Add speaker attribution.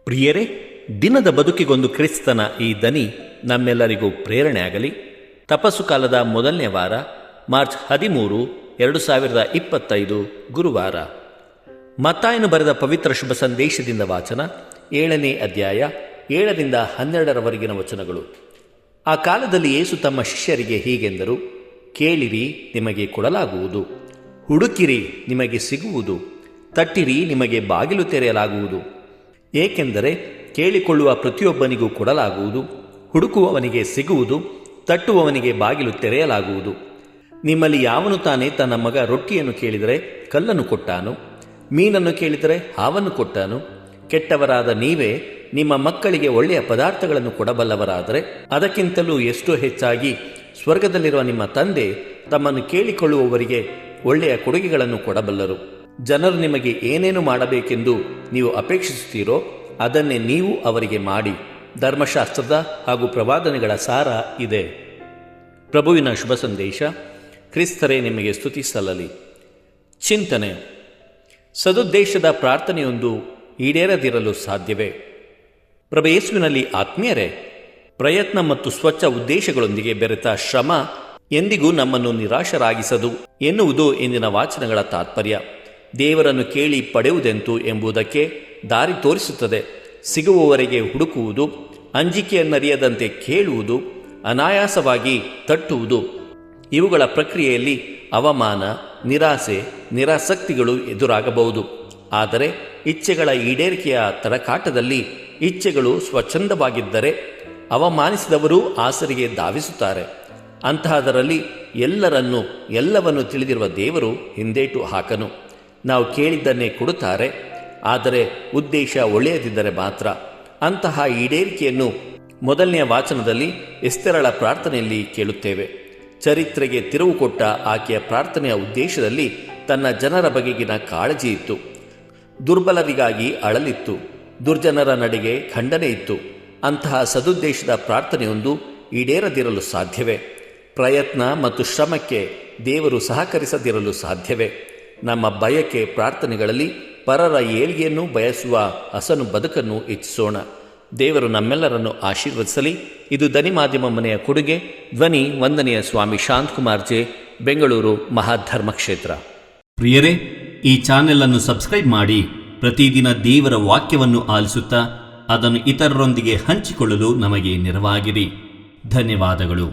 Speaker 1: ಪ್ರಿಯರೇ, ದಿನದ ಬದುಕಿಗೊಂದು ಕ್ರಿಸ್ತನ ಈ ದನಿ ನಮ್ಮೆಲ್ಲರಿಗೂ ಪ್ರೇರಣೆ ಆಗಲಿ. ತಪಸ್ಸು ಕಾಲದ ಮೊದಲನೇ ವಾರ, ಮಾರ್ಚ್ 13, 2025 ಗುರುವಾರ. ಮತ್ತಾಯನು ಬರೆದ ಪವಿತ್ರ ಶುಭ ಸಂದೇಶದಿಂದ ವಾಚನ. 7ನೇ ಅಧ್ಯಾಯ 7ರಿಂದ 12ರವರೆಗಿನ ವಚನಗಳು. ಆ ಕಾಲದಲ್ಲಿ ಯೇಸು ತಮ್ಮ ಶಿಷ್ಯರಿಗೆ ಹೀಗೆಂದರು: ಕೇಳಿರಿ, ನಿಮಗೆ ಕೊಡಲಾಗುವುದು; ಹುಡುಕಿರಿ, ನಿಮಗೆ ಸಿಗುವುದು; ತಟ್ಟಿರಿ, ನಿಮಗೆ ಬಾಗಿಲು ತೆರೆಯಲಾಗುವುದು. ಏಕೆಂದರೆ ಕೇಳಿಕೊಳ್ಳುವ ಪ್ರತಿಯೊಬ್ಬನಿಗೂ ಕೊಡಲಾಗುವುದು, ಹುಡುಕುವವನಿಗೆ ಸಿಗುವುದು, ತಟ್ಟುವವನಿಗೆ ಬಾಗಿಲು ತೆರೆಯಲಾಗುವುದು. ನಿಮ್ಮಲ್ಲಿ ಯಾವನು ತಾನೇ ತನ್ನ ಮಗ ರೊಟ್ಟಿಯನ್ನು ಕೇಳಿದರೆ ಕಲ್ಲನ್ನು ಕೊಟ್ಟಾನು? ಮೀನನ್ನು ಕೇಳಿದರೆ ಹಾವನ್ನು ಕೊಟ್ಟಾನು? ಕೆಟ್ಟವರಾದ ನೀವೇ ನಿಮ್ಮ ಮಕ್ಕಳಿಗೆ ಒಳ್ಳೆಯ ಪದಾರ್ಥಗಳನ್ನು ಕೊಡಬಲ್ಲವರಾದರೆ, ಅದಕ್ಕಿಂತಲೂ ಎಷ್ಟೋ ಹೆಚ್ಚಾಗಿ ಸ್ವರ್ಗದಲ್ಲಿರುವ ನಿಮ್ಮ ತಂದೆ ತಮ್ಮನ್ನು ಕೇಳಿಕೊಳ್ಳುವವರಿಗೆ ಒಳ್ಳೆಯ ಕೊಡುಗೆಗಳನ್ನು ಕೊಡಬಲ್ಲರು. ಜನರು ನಿಮಗೆ ಏನೇನು ಮಾಡಬೇಕೆಂದು ನೀವು ಅಪೇಕ್ಷಿಸುತ್ತೀರೋ ಅದನ್ನೇ ನೀವು ಅವರಿಗೆ ಮಾಡಿ. ಧರ್ಮಶಾಸ್ತ್ರದ ಹಾಗೂ ಪ್ರವಾದನೆಗಳ ಸಾರ ಇದೆ. ಪ್ರಭುವಿನ ಶುಭ ಸಂದೇಶ. ಕ್ರಿಸ್ತರೇ ನಿಮಗೆ ಸ್ತುತಿ ಸಲ್ಲಲಿ. ಚಿಂತನೆ. ಸದುದ್ದೇಶದ ಪ್ರಾರ್ಥನೆಯೊಂದು ಈಡೇರದಿರಲು ಸಾಧ್ಯವೇ? ಪ್ರಭು ಯೇಸುವಿನಲ್ಲಿ ಆತ್ಮೀಯರೇ, ಪ್ರಯತ್ನ ಮತ್ತು ಸ್ವಚ್ಛ ಉದ್ದೇಶಗಳೊಂದಿಗೆ ಬೆರೆತ ಶ್ರಮ ಎಂದಿಗೂ ನಮ್ಮನ್ನು ನಿರಾಶರಾಗಿಸದು ಎನ್ನುವುದು ಇಂದಿನ ವಾಚನಗಳ ತಾತ್ಪರ್ಯ. ದೇವರನ್ನು ಕೇಳಿ ಪಡೆಯುವುದೆಂತು ಎಂಬುದಕ್ಕೆ ದಾರಿ ತೋರಿಸುತ್ತದೆ. ಸಿಗುವವರೆಗೆ ಹುಡುಕುವುದು, ಅಂಜಿಕೆಯನ್ನರಿಯದಂತೆ ಕೇಳುವುದು, ಅನಾಯಾಸವಾಗಿ ತಟ್ಟುವುದು. ಇವುಗಳ ಪ್ರಕ್ರಿಯೆಯಲ್ಲಿ ಅವಮಾನ, ನಿರಾಸೆ, ನಿರಾಸಕ್ತಿಗಳು ಎದುರಾಗಬಹುದು. ಆದರೆ ಇಚ್ಛೆಗಳ ಈಡೇರಿಕೆಯ ತಡಕಾಟದಲ್ಲಿ ಇಚ್ಛೆಗಳು ಸ್ವಚ್ಛಂದವಾಗಿದ್ದರೆ ಅವಮಾನಿಸಿದವರೂ ಆಸರಿಗೆ ಧಾವಿಸುತ್ತಾರೆ. ಅಂತಹದರಲ್ಲಿ ಎಲ್ಲವನ್ನು ತಿಳಿದಿರುವ ದೇವರು ಹಿಂದೇಟು ಹಾಕನು. ನಾವು ಕೇಳಿದ್ದನ್ನೇ ಕೊಡುತ್ತಾರೆ, ಆದರೆ ಉದ್ದೇಶ ಒಳ್ಳೆಯದಿದ್ದರೆ ಮಾತ್ರ. ಅಂತಹ ಈಡೇರಿಕೆಯನ್ನು ಮೊದಲನೆಯ ವಾಚನದಲ್ಲಿ ಎಸ್ತೇರಳ ಪ್ರಾರ್ಥನೆಯಲ್ಲಿ ಕೇಳುತ್ತೇವೆ. ಚರಿತ್ರೆಗೆ ತಿರುವು ಕೊಟ್ಟ ಆಕೆಯ ಪ್ರಾರ್ಥನೆಯ ಉದ್ದೇಶದಲ್ಲಿ ತನ್ನ ಜನರ ಬಗೆಗಿನ ಕಾಳಜಿ ಇತ್ತು. ದುರ್ಬಲರಿಗಾಗಿ ಅಳಲಿತ್ತು. ದುರ್ಜನರ ನಡೆಗೆ ಖಂಡನೆ ಇತ್ತು. ಅಂತಹ ಸದುದ್ದೇಶದ ಪ್ರಾರ್ಥನೆಯೊಂದು ಈಡೇರದಿರಲು ಸಾಧ್ಯವೇ? ಪ್ರಯತ್ನ ಮತ್ತು ಶ್ರಮಕ್ಕೆ ದೇವರು ಸಹಕರಿಸದಿರಲು ಸಾಧ್ಯವೇ? ನಮ್ಮ ಬಯಕೆ ಪ್ರಾರ್ಥನೆಗಳಲ್ಲಿ ಪರರ ಏಳಿಗೆಯನ್ನು ಬಯಸುವ ಹಸನು ಬದುಕನ್ನು ಇಚ್ಛಿಸೋಣ. ದೇವರು ನಮ್ಮೆಲ್ಲರನ್ನು ಆಶೀರ್ವದಿಸಲಿ. ಇದು ದನಿ ಮಾಧ್ಯಮ ಮನೆಯ ಕೊಡುಗೆ. ಧ್ವನಿ ವಂದನೆಯ ಸ್ವಾಮಿ ಶಾಂತಕುಮಾರ್ ಜೆ, ಬೆಂಗಳೂರು ಮಹಾಧರ್ಮ ಕ್ಷೇತ್ರ. ಪ್ರಿಯರೇ, ಈ ಚಾನೆಲ್ ಅನ್ನು ಸಬ್ಸ್ಕ್ರೈಬ್ ಮಾಡಿ. ಪ್ರತಿದಿನ ದೇವರ ವಾಕ್ಯವನ್ನು ಆಲಿಸುತ್ತಾ ಅದನ್ನು ಇತರರೊಂದಿಗೆ ಹಂಚಿಕೊಳ್ಳಲು ನಮಗೆ ನೆರವಾಗಿರಿ. ಧನ್ಯವಾದಗಳು.